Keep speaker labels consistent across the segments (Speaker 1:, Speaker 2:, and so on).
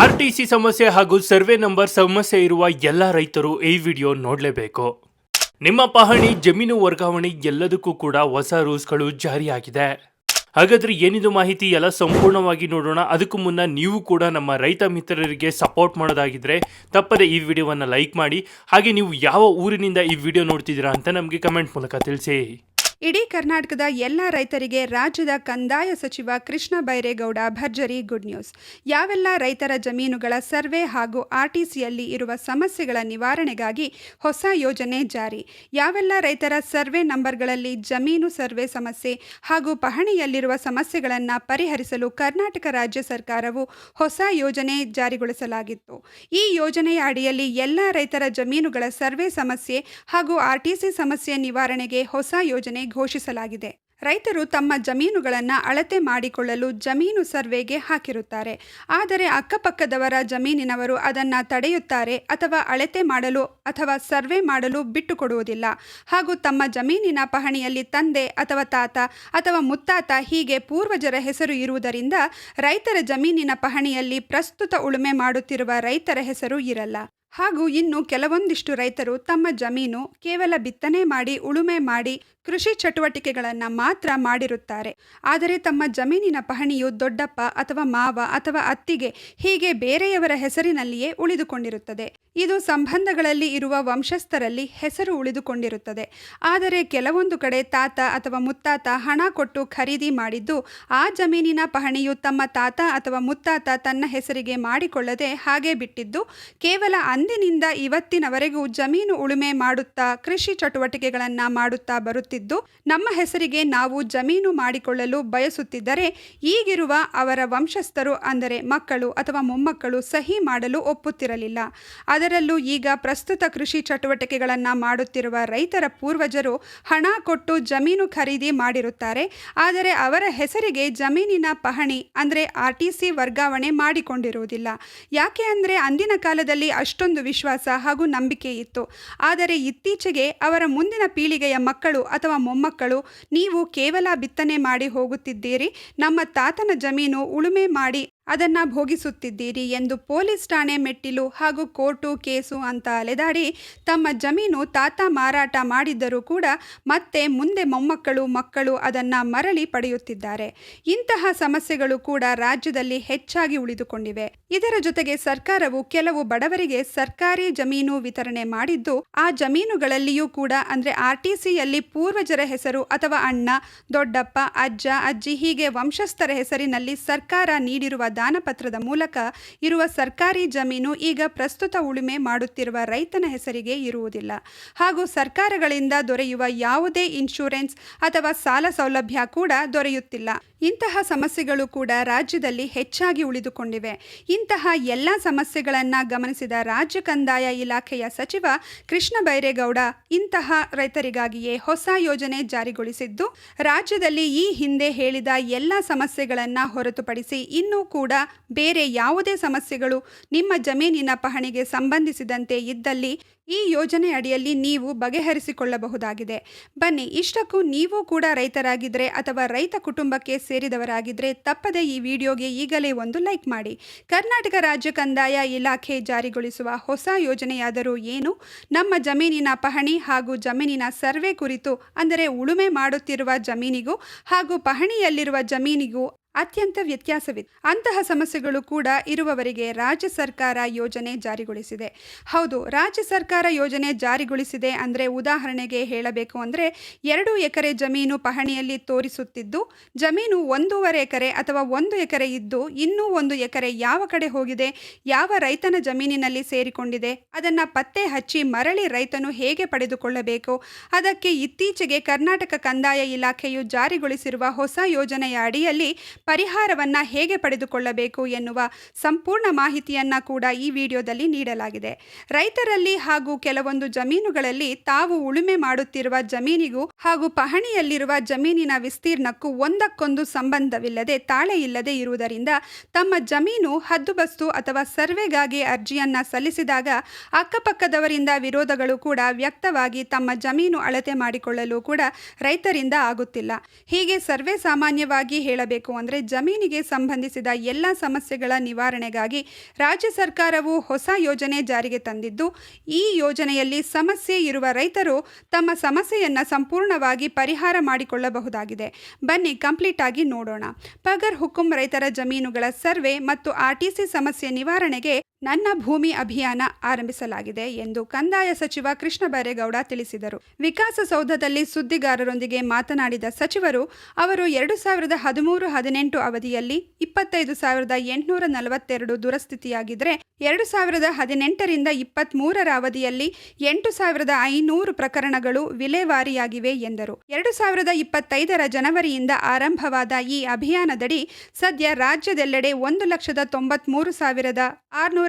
Speaker 1: RTC ಸಮಸ್ಯೆ ಹಾಗೂ survey number ಸಮಸ್ಯೆ ಇರುವ ಎಲ್ಲ ರೈತರು ಈ ವಿಡಿಯೋ ನೋಡಲೇಬೇಕು. ನಿಮ್ಮ ಪಹಣಿ ಜಮೀನು ವರ್ಗಾವಣೆ ಎಲ್ಲದಕ್ಕೂ ಕೂಡ ಹೊಸ ರೂಲ್ಸ್ಗಳು ಜಾರಿಯಾಗಿದೆ. ಹಾಗಾದ್ರೆ ಏನಿದು ಮಾಹಿತಿ ಎಲ್ಲ ಸಂಪೂರ್ಣವಾಗಿ ನೋಡೋಣ. ಅದಕ್ಕೂ ಮುನ್ನ ನೀವು ಕೂಡ ನಮ್ಮ ರೈತ ಮಿತ್ರರಿಗೆ ಸಪೋರ್ಟ್ ಮಾಡೋದಾಗಿದ್ರೆ ತಪ್ಪದೆ ಈ ವಿಡಿಯೋವನ್ನು ಲೈಕ್ ಮಾಡಿ. ಹಾಗೆ ನೀವು ಯಾವ ಊರಿನಿಂದ ಈ ವಿಡಿಯೋ ನೋಡ್ತಿದ್ದೀರಾ ಅಂತ ನಮಗೆ ಕಮೆಂಟ್ ಮೂಲಕ ತಿಳಿಸಿ.
Speaker 2: ಇಡೀ ಕರ್ನಾಟಕದ ಎಲ್ಲ ರೈತರಿಗೆ ರಾಜ್ಯದ ಕಂದಾಯ ಸಚಿವ ಕೃಷ್ಣ ಬೈರೇಗೌಡ ಭರ್ಜರಿ ಗುಡ್ ನ್ಯೂಸ್. ಯಾವೆಲ್ಲ ರೈತರ ಜಮೀನುಗಳ ಸರ್ವೆ ಹಾಗೂ ಆರ್ಟಿಸಿಯಲ್ಲಿ ಇರುವ ಸಮಸ್ಯೆಗಳ ನಿವಾರಣೆಗಾಗಿ ಹೊಸ ಯೋಜನೆ ಜಾರಿ. ಯಾವೆಲ್ಲ ರೈತರ ಸರ್ವೆ ನಂಬರ್ಗಳಲ್ಲಿ ಜಮೀನು ಸರ್ವೆ ಸಮಸ್ಯೆ ಹಾಗೂ ಪಹಣಿಯಲ್ಲಿರುವ ಸಮಸ್ಯೆಗಳನ್ನು ಪರಿಹರಿಸಲು ಕರ್ನಾಟಕ ರಾಜ್ಯ ಸರ್ಕಾರವು ಹೊಸ ಯೋಜನೆ ಜಾರಿಗೊಳಿಸಲಾಗಿತ್ತು. ಈ ಯೋಜನೆಯ ಅಡಿಯಲ್ಲಿ ಎಲ್ಲ ರೈತರ ಜಮೀನುಗಳ ಸರ್ವೆ ಸಮಸ್ಯೆ ಹಾಗೂ ಆರ್ಟಿಸಿ ಸಮಸ್ಯೆ ನಿವಾರಣೆಗೆ ಹೊಸ ಯೋಜನೆ ಘೋಷಿಸಲಾಗಿದೆ. ರೈತರು ತಮ್ಮ ಜಮೀನುಗಳನ್ನು ಅಳತೆ ಮಾಡಿಕೊಳ್ಳಲು ಜಮೀನು ಸರ್ವೆಗೆ ಹಾಕಿರುತ್ತಾರೆ. ಆದರೆ ಅಕ್ಕಪಕ್ಕದವರ ಜಮೀನಿನವರು ಅದನ್ನು ತಡೆಯುತ್ತಾರೆ ಅಥವಾ ಅಳತೆ ಮಾಡಲು ಅಥವಾ ಸರ್ವೆ ಮಾಡಲು ಬಿಟ್ಟುಕೊಡುವುದಿಲ್ಲ. ಹಾಗೂ ತಮ್ಮ ಜಮೀನಿನ ಪಹಣಿಯಲ್ಲಿ ತಂದೆ ಅಥವಾ ತಾತ ಅಥವಾ ಮುತ್ತಾತ ಹೀಗೆ ಪೂರ್ವಜರ ಹೆಸರು ಇರುವುದರಿಂದ ರೈತರ ಜಮೀನಿನ ಪಹಣಿಯಲ್ಲಿ ಪ್ರಸ್ತುತ ಉಳುಮೆ ಮಾಡುತ್ತಿರುವ ರೈತರ ಹೆಸರು ಇರಲ್ಲ. ಹಾಗೂ ಇನ್ನು ಕೆಲವೊಂದಿಷ್ಟು ರೈತರು ತಮ್ಮ ಜಮೀನು ಕೇವಲ ಬಿತ್ತನೆ ಮಾಡಿ ಉಳುಮೆ ಮಾಡಿ ಕೃಷಿ ಚಟುವಟಿಕೆಗಳನ್ನು ಮಾತ್ರ ಮಾಡಿರುತ್ತಾರೆ. ಆದರೆ ತಮ್ಮ ಜಮೀನಿನ ಪಹಣಿಯು ದೊಡ್ಡಪ್ಪ ಅಥವಾ ಮಾವ ಅಥವಾ ಅತ್ತಿಗೆ ಹೀಗೆ ಬೇರೆಯವರ ಹೆಸರಿನಲ್ಲಿಯೇ ಉಳಿದುಕೊಂಡಿರುತ್ತದೆ. ಇದು ಸಂಬಂಧಗಳಲ್ಲಿ ಇರುವ ವಂಶಸ್ಥರಲ್ಲಿ ಹೆಸರು ಉಳಿದುಕೊಂಡಿರುತ್ತದೆ. ಆದರೆ ಕೆಲವೊಂದು ಕಡೆ ತಾತ ಅಥವಾ ಮುತ್ತಾತ ಹಣ ಕೊಟ್ಟು ಖರೀದಿ ಮಾಡಿದ್ದು ಆ ಜಮೀನಿನ ಪಹಣಿಯು ತಮ್ಮ ತಾತ ಅಥವಾ ಮುತ್ತಾತ ತನ್ನ ಹೆಸರಿಗೆ ಮಾಡಿಕೊಳ್ಳದೆ ಹಾಗೆ ಬಿಟ್ಟಿದ್ದು ಕೇವಲ ಅಂದಿನಿಂದ ಇವತ್ತಿನವರೆಗೂ ಜಮೀನು ಉಳುಮೆ ಮಾಡುತ್ತಾ ಕೃಷಿ ಚಟುವಟಿಕೆಗಳನ್ನು ಮಾಡುತ್ತಾ ಬರುತ್ತಿದ್ದು ನಮ್ಮ ಹೆಸರಿಗೆ ನಾವು ಜಮೀನು ಮಾಡಿಕೊಳ್ಳಲು ಬಯಸುತ್ತಿದ್ದರೆ ಈಗಿರುವ ಅವರ ವಂಶಸ್ಥರು ಅಂದರೆ ಮಕ್ಕಳು ಅಥವಾ ಮೊಮ್ಮಕ್ಕಳು ಸಹಿ ಮಾಡಲು ಒಪ್ಪುತ್ತಿರಲಿಲ್ಲ. ಅದರಲ್ಲೂ ಈಗ ಪ್ರಸ್ತುತ ಕೃಷಿ ಚಟುವಟಿಕೆಗಳನ್ನು ಮಾಡುತ್ತಿರುವ ರೈತರ ಪೂರ್ವಜರು ಹಣ ಕೊಟ್ಟು ಜಮೀನು ಖರೀದಿ ಮಾಡಿರುತ್ತಾರೆ. ಆದರೆ ಅವರ ಹೆಸರಿಗೆ ಜಮೀನಿನ ಪಹಣಿ ಅಂದರೆ ಆರ್ಟಿಸಿ ವರ್ಗಾವಣೆ ಮಾಡಿಕೊಂಡಿರುವುದಿಲ್ಲ. ಯಾಕೆ ಅಂದರೆ ಅಂದಿನ ಕಾಲದಲ್ಲಿ ಅಷ್ಟೊಂದು ವಿಶ್ವಾಸ ಹಾಗೂ ನಂಬಿಕೆ ಇತ್ತು. ಆದರೆ ಇತ್ತೀಚೆಗೆ ಅವರ ಮುಂದಿನ ಪೀಳಿಗೆಯ ಮಕ್ಕಳು ಅಥವಾ ಮೊಮ್ಮಕ್ಕಳು ನೀವು ಕೇವಲ ಬಿತ್ತನೆ ಮಾಡಿ ಹೋಗುತ್ತಿದ್ದೀರಿ, ನಮ್ಮ ತಾತನ ಜಮೀನು ಉಳುಮೆ ಮಾಡಿ ಅದನ್ನು ಭೋಗಿಸುತ್ತಿದ್ದೀರಿ ಎಂದು ಪೊಲೀಸ್ ಠಾಣೆ ಮೆಟ್ಟಿಲು ಹಾಗೂ ಕೋರ್ಟು ಕೇಸು ಅಂತ ಅಲೆದಾಡಿ ತಮ್ಮ ಜಮೀನು ತಾತ ಮಾರಾಟ ಮಾಡಿದ್ದರೂ ಕೂಡ ಮತ್ತೆ ಮುಂದೆ ಮೊಮ್ಮಕ್ಕಳು ಮಕ್ಕಳು ಅದನ್ನು ಮರಳಿ ಪಡೆಯುತ್ತಿದ್ದಾರೆ. ಇಂತಹ ಸಮಸ್ಯೆಗಳು ಕೂಡ ರಾಜ್ಯದಲ್ಲಿ ಹೆಚ್ಚಾಗಿ ಉಳಿದುಕೊಂಡಿವೆ. ಇದರ ಜೊತೆಗೆ ಸರ್ಕಾರವು ಕೆಲವು ಬಡವರಿಗೆ ಸರ್ಕಾರಿ ಜಮೀನು ವಿತರಣೆ ಮಾಡಿದ್ದು ಆ ಜಮೀನುಗಳಲ್ಲಿಯೂ ಕೂಡ ಅಂದರೆ ಆರ್ಟಿಸಿಯಲ್ಲಿ ಪೂರ್ವಜರ ಹೆಸರು ಅಥವಾ ಅಣ್ಣ, ದೊಡ್ಡಪ್ಪ, ಅಜ್ಜ, ಅಜ್ಜಿ ಹೀಗೆ ವಂಶಸ್ಥರ ಹೆಸರಿನಲ್ಲಿ ಸರ್ಕಾರ ನೀಡಿರುವ ದಾನಪತ್ರದ ಮೂಲಕ ಇರುವ ಸರ್ಕಾರಿ ಜಮೀನು ಈಗ ಪ್ರಸ್ತುತ ಉಳುಮೆ ಮಾಡುತ್ತಿರುವ ರೈತನ ಹೆಸರಿಗೆ ಇರುವುದಿಲ್ಲ. ಹಾಗೂ ಸರ್ಕಾರಗಳಿಂದ ದೊರೆಯುವ ಯಾವುದೇ ಇನ್ಶೂರೆನ್ಸ್ ಅಥವಾ ಸಾಲ ಸೌಲಭ್ಯ ಕೂಡ ದೊರೆಯುತ್ತಿಲ್ಲ. ಇಂತಹ ಸಮಸ್ಯೆಗಳು ಕೂಡ ರಾಜ್ಯದಲ್ಲಿ ಹೆಚ್ಚಾಗಿ ಉಳಿದುಕೊಂಡಿವೆ. ಇಂತಹ ಎಲ್ಲ ಸಮಸ್ಯೆಗಳನ್ನು ಗಮನಿಸಿದ ರಾಜ್ಯ ಕಂದಾಯ ಇಲಾಖೆಯ ಸಚಿವ ಕೃಷ್ಣ ಬೈರೇಗೌಡ ಇಂತಹ ರೈತರಿಗಾಗಿಯೇ ಹೊಸ ಯೋಜನೆ ಜಾರಿಗೊಳಿಸಿದ್ದು, ರಾಜ್ಯದಲ್ಲಿ ಈ ಹಿಂದೆ ಹೇಳಿದ ಎಲ್ಲ ಸಮಸ್ಯೆಗಳನ್ನು ಹೊರತುಪಡಿಸಿ ಇನ್ನೂ ಕೂಡ ಬೇರೆ ಯಾವುದೇ ಸಮಸ್ಯೆಗಳು ನಿಮ್ಮ ಜಮೀನಿನ ಪಹಣಿಗೆ ಸಂಬಂಧಿಸಿದಂತೆ ಇದ್ದಲ್ಲಿ ಈ ಯೋಜನೆ ಅಡಿಯಲ್ಲಿ ನೀವು ಬಗೆಹರಿಸಿಕೊಳ್ಳಬಹುದಾಗಿದೆ. ಬನ್ನಿ, ಇಷ್ಟಕ್ಕೂ ನೀವು ಕೂಡ ರೈತರಾಗಿದ್ದರೆ ಅಥವಾ ರೈತ ಕುಟುಂಬಕ್ಕೆ ಸೇರಿದವರಾಗಿದ್ದರೆ ತಪ್ಪದೆ ಈ ವಿಡಿಯೋಗೆ ಈಗಲೇ ಒಂದು ಲೈಕ್ ಮಾಡಿ. ಕರ್ನಾಟಕ ರಾಜ್ಯ ಕಂದಾಯ ಇಲಾಖೆ ಜಾರಿಗೊಳಿಸುವ ಹೊಸ ಯೋಜನೆಯಾದರೂ ಏನು? ನಮ್ಮ ಜಮೀನಿನ ಪಹಣಿ ಹಾಗೂ ಜಮೀನಿನ ಸರ್ವೆ ಕುರಿತು ಅಂದರೆ ಉಳುಮೆ ಮಾಡುತ್ತಿರುವ ಜಮೀನಿಗೂ ಹಾಗೂ ಪಹಣಿಯಲ್ಲಿರುವ ಜಮೀನಿಗೂ ಅತ್ಯಂತ ವ್ಯತ್ಯಾಸವಿದೆ. ಅಂತಹ ಸಮಸ್ಯೆಗಳು ಕೂಡ ಇರುವವರಿಗೆ ರಾಜ್ಯ ಸರ್ಕಾರ ಯೋಜನೆ ಜಾರಿಗೊಳಿಸಿದೆ. ಹೌದು, ರಾಜ್ಯ ಸರ್ಕಾರ ಯೋಜನೆ ಜಾರಿಗೊಳಿಸಿದೆ ಅಂದರೆ ಉದಾಹರಣೆಗೆ ಹೇಳಬೇಕು ಅಂದರೆ 2 ಎಕರೆ ಜಮೀನು ಪಹಣಿಯಲ್ಲಿ ತೋರಿಸುತ್ತಿದ್ದು ಜಮೀನು 1.5 ಎಕರೆ ಅಥವಾ 1 ಎಕರೆ ಇದ್ದು ಇನ್ನೂ 1 ಎಕರೆ ಯಾವ ಕಡೆ ಹೋಗಿದೆ, ಯಾವ ರೈತನ ಜಮೀನಿನಲ್ಲಿ ಸೇರಿಕೊಂಡಿದೆ ಅದನ್ನು ಪತ್ತೆ ಹಚ್ಚಿ ಮರಳಿ ರೈತನು ಹೇಗೆ ಪಡೆದುಕೊಳ್ಳಬೇಕು, ಅದಕ್ಕೆ ಇತ್ತೀಚೆಗೆ ಕರ್ನಾಟಕ ಕಂದಾಯ ಇಲಾಖೆಯು ಜಾರಿಗೊಳಿಸಿರುವ ಹೊಸ ಯೋಜನೆಯ ಅಡಿಯಲ್ಲಿ ಪರಿಹಾರವನ್ನು ಹೇಗೆ ಪಡೆದುಕೊಳ್ಳಬೇಕು ಎನ್ನುವ ಸಂಪೂರ್ಣ ಮಾಹಿತಿಯನ್ನು ಕೂಡ ಈ ವಿಡಿಯೋದಲ್ಲಿ ನೀಡಲಾಗಿದೆ. ರೈತರಲ್ಲಿ ಹಾಗೂ ಕೆಲವೊಂದು ಜಮೀನುಗಳಲ್ಲಿ ತಾವು ಉಳುಮೆ ಮಾಡುತ್ತಿರುವ ಜಮೀನಿಗೂ ಹಾಗೂ ಪಹಣಿಯಲ್ಲಿರುವ ಜಮೀನಿನ ವಿಸ್ತೀರ್ಣಕ್ಕೂ ಒಂದಕ್ಕೊಂದು ಸಂಬಂಧವಿಲ್ಲದೆ ತಾಳೆ ಇಲ್ಲದೆ ಇರುವುದರಿಂದ ತಮ್ಮ ಜಮೀನು ಹದ್ದುಬಸ್ತು ಅಥವಾ ಸರ್ವೆಗಾಗಿ ಅರ್ಜಿಯನ್ನು ಸಲ್ಲಿಸಿದಾಗ ಅಕ್ಕಪಕ್ಕದವರಿಂದ ವಿರೋಧಗಳು ಕೂಡ ವ್ಯಕ್ತವಾಗಿ ತಮ್ಮ ಜಮೀನು ಅಳತೆ ಮಾಡಿಕೊಳ್ಳಲು ಕೂಡ ರೈತರಿಂದ ಆಗುತ್ತಿಲ್ಲ. ಹೀಗೆ ಸರ್ವೇ ಸಾಮಾನ್ಯವಾಗಿ ಹೇಳಬೇಕು ಅಂದರೆ ಜಮೀನಿಗೆ ಸಂಬಂಧಿಸಿದ ಎಲ್ಲ ಸಮಸ್ಯೆಗಳ ನಿವಾರಣೆಗಾಗಿ ರಾಜ್ಯ ಸರ್ಕಾರವು ಹೊಸ ಯೋಜನೆ ಜಾರಿಗೆ ತಂದಿದ್ದು, ಈ ಯೋಜನೆಯಲ್ಲಿ ಸಮಸ್ಯೆ ಇರುವ ರೈತರು ತಮ್ಮ ಸಮಸ್ಯೆಯನ್ನು ಸಂಪೂರ್ಣವಾಗಿ ಪರಿಹಾರ ಮಾಡಿಕೊಳ್ಳಬಹುದಾಗಿದೆ. ಬನ್ನಿ ಕಂಪ್ಲೀಟ್ ಆಗಿ ನೋಡೋಣ. ಪಗರ್ ಹುಕುಂ ರೈತರ ಜಮೀನುಗಳ ಸರ್ವೆ ಮತ್ತು ಆರ್ಟಿಸಿ ಸಮಸ್ಯೆ ನಿವಾರಣೆಗೆ ನನ್ನ ಭೂಮಿ ಅಭಿಯಾನ ಆರಂಭಿಸಲಾಗಿದೆ ಎಂದು ಕಂದಾಯ ಸಚಿವ ಕೃಷ್ಣ ಬೈರೇಗೌಡ ತಿಳಿಸಿದರು. ವಿಕಾಸಸೌಧದಲ್ಲಿ ಸುದ್ದಿಗಾರರೊಂದಿಗೆ ಮಾತನಾಡಿದ ಸಚಿವರು, ಅವರು 2013-18 ಅವಧಿಯಲ್ಲಿ 25,842 ದುರಸ್ಥಿತಿಯಾಗಿದ್ದರೆ 2018-23 ಅವಧಿಯಲ್ಲಿ 8,500 ಪ್ರಕರಣಗಳು ವಿಲೇವಾರಿಯಾಗಿವೆ ಎಂದರು. 2025 ಜನವರಿಯಿಂದ ಆರಂಭವಾದ ಈ ಅಭಿಯಾನದಡಿ ಸದ್ಯ ರಾಜ್ಯದೆಲ್ಲೆಡೆ 1,93,615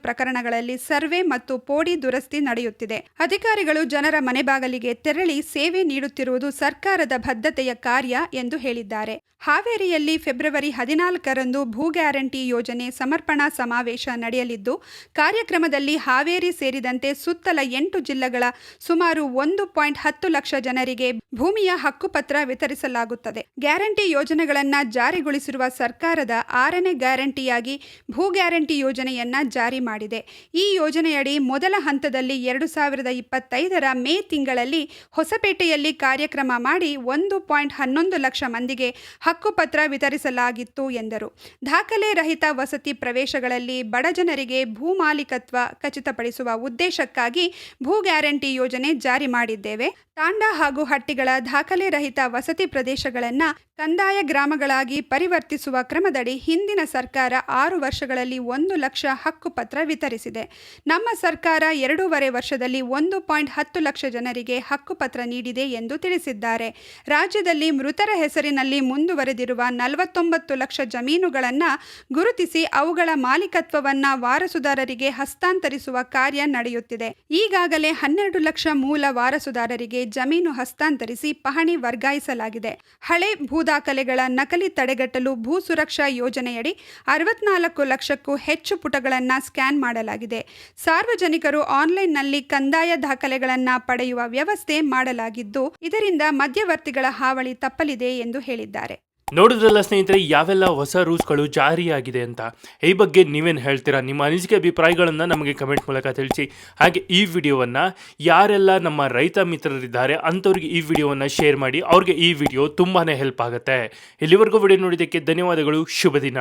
Speaker 2: ಪ್ರಕರಣಗಳಲ್ಲಿ ಸರ್ವೆ ಮತ್ತು ಪೋಡಿ ದುರಸ್ತಿ ನಡೆಯುತ್ತಿದೆ. ಅಧಿಕಾರಿಗಳು ಜನರ ಮನೆ ಬಾಗಿಲಿಗೆ ತೆರಳಿ ಸೇವೆ ನೀಡುತ್ತಿರುವುದು ಸರ್ಕಾರದ ಬದ್ಧತೆಯ ಕಾರ್ಯ ಎಂದು ಹೇಳಿದ್ದಾರೆ. ಹಾವೇರಿಯಲ್ಲಿ ಫೆಬ್ರವರಿ 14ರಂದು ಭೂ ಗ್ಯಾರಂಟಿ ಯೋಜನೆ ಸಮರ್ಪಣಾ ಸಮಾವೇಶ ನಡೆಯಲಿದ್ದು, ಕಾರ್ಯಕ್ರಮದಲ್ಲಿ ಹಾವೇರಿ ಸೇರಿದಂತೆ ಸುತ್ತಲ 8 ಜಿಲ್ಲೆಗಳ ಸುಮಾರು 1.10 ಲಕ್ಷ ಜನರಿಗೆ ಭೂಮಿಯ ಹಕ್ಕುಪತ್ರ ವಿತರಿಸಲಾಗುತ್ತದೆ. ಗ್ಯಾರಂಟಿ ಯೋಜನೆಗಳನ್ನು ಜಾರಿಗೊಳಿಸಿರುವ ಸರ್ಕಾರದ 6ನೇ ಗ್ಯಾರಂಟಿಯಾಗಿ ಭೂ ಗ್ಯಾರಂಟಿ ಯೋಜನೆಯನ್ನ ಜಾರಿ ಮಾಡಿದೆ. ಈ ಯೋಜನೆಯಡಿ ಮೊದಲ ಹಂತದಲ್ಲಿ 2025ರ ಮೇ ತಿಂಗಳಲ್ಲಿ ಹೊಸಪೇಟೆಯಲ್ಲಿ ಕಾರ್ಯಕ್ರಮ ಮಾಡಿ 1.11 ಲಕ್ಷ ಮಂದಿಗೆ ಹಕ್ಕುಪತ್ರ ವಿತರಿಸಲಾಗಿತ್ತು ಎಂದರು. ದಾಖಲೆ ರಹಿತ ವಸತಿ ಪ್ರದೇಶಗಳಲ್ಲಿ ಬಡಜನರಿಗೆ ಭೂ ಮಾಲೀಕತ್ವ ಖಚಿತಪಡಿಸುವ ಉದ್ದೇಶಕ್ಕಾಗಿ ಭೂ ಗ್ಯಾರಂಟಿ ಯೋಜನೆ ಜಾರಿ ಮಾಡಿದ್ದೇವೆ. ತಾಂಡ ಹಾಗೂ ಹಟ್ಟಿಗಳ ದಾಖಲೆ ರಹಿತ ವಸತಿ ಪ್ರದೇಶಗಳನ್ನು ಕಂದಾಯ ಗ್ರಾಮಗಳಾಗಿ ಪರಿವರ್ತಿಸುವ ಕ್ರಮದಡಿ ಹಿಂದಿನ ಸರ್ಕಾರ 6 ವರ್ಷಗಳಲ್ಲಿ 1 ಲಕ್ಷ ಹಕ್ಕುಪತ್ರ ವಿತರಿಸಿದೆ. ನಮ್ಮ ಸರ್ಕಾರ 2.5 ವರ್ಷದಲ್ಲಿ 1.10 ಲಕ್ಷ ಜನರಿಗೆ ಹಕ್ಕುಪತ್ರ ನೀಡಿದೆ ಎಂದು ತಿಳಿಸಿದ್ದಾರೆ. ರಾಜ್ಯದಲ್ಲಿ ಮೃತರ ಹೆಸರಿನಲ್ಲಿ ಮುಂದುವರೆದಿರುವ 49 ಲಕ್ಷ ಜಮೀನುಗಳನ್ನು ಗುರುತಿಸಿ ಅವುಗಳ ಮಾಲೀಕತ್ವವನ್ನು ವಾರಸುದಾರರಿಗೆ ಹಸ್ತಾಂತರಿಸುವ ಕಾರ್ಯ ನಡೆಯುತ್ತಿದೆ. ಈಗಾಗಲೇ 12 ಲಕ್ಷ ಮೂಲ ವಾರಸುದಾರರಿಗೆ ಜಮೀನು ಹಸ್ತಾಂತರಿಸಿ ಪಹಣಿ ವರ್ಗಾಯಿಸಲಾಗಿದೆ. ಹಳೆ ಭೂದಾಖಲೆಗಳ ನಕಲಿ ತಡೆಗಟ್ಟಲು ಭೂ ಸುರಕ್ಷಾ ಯೋಜನೆಯಡಿ 64 ಲಕ್ಷಕ್ಕೂ ಹೆಚ್ಚು ಪುಟಗಳನ್ನು ಸ್ಕ್ಯಾನ್ ಮಾಡಲಾಗಿದೆ. ಸಾರ್ವಜನಿಕರು ಆನ್ಲೈನ್ನಲ್ಲಿ ಕಂದಾಯ ದಾಖಲೆಗಳನ್ನು ಪಡೆಯುವ ವ್ಯವಸ್ಥೆ ಮಾಡಲಾಗಿದ್ದು, ಇದರಿಂದ ಮಧ್ಯವರ್ತಿಗಳ ಹಾವಳಿ ತಪ್ಪಲಿದೆ ಎಂದು ಹೇಳಿದ್ದಾರೆ.
Speaker 1: ನೋಡಿದ್ರಲ್ಲ ಸ್ನೇಹಿತರೆ, ಯಾವೆಲ್ಲ ಹೊಸ ರೂಲ್ಸ್ಗಳು ಜಾರಿಯಾಗಿದೆ ಅಂತ. ಈ ಬಗ್ಗೆ ನೀವೇನು ಹೇಳ್ತೀರಾ? ನಿಮ್ಮ ಅನಿಸಿಕೆ ಅಭಿಪ್ರಾಯಗಳನ್ನು ನಮಗೆ ಕಮೆಂಟ್ ಮೂಲಕ ತಿಳಿಸಿ. ಹಾಗೆ ಈ ವಿಡಿಯೋವನ್ನು ಯಾರೆಲ್ಲ ನಮ್ಮ ರೈತ ಮಿತ್ರರಿದ್ದಾರೆ ಅಂಥವ್ರಿಗೆ ಈ ವಿಡಿಯೋವನ್ನು ಶೇರ್ ಮಾಡಿ. ಅವ್ರಿಗೆ ಈ ವಿಡಿಯೋ ತುಂಬಾ ಹೆಲ್ಪ್ ಆಗುತ್ತೆ. ಇಲ್ಲಿವರೆಗೂ ವಿಡಿಯೋ ನೋಡಿದ್ದಕ್ಕೆ ಧನ್ಯವಾದಗಳು. ಶುಭ ದಿನ.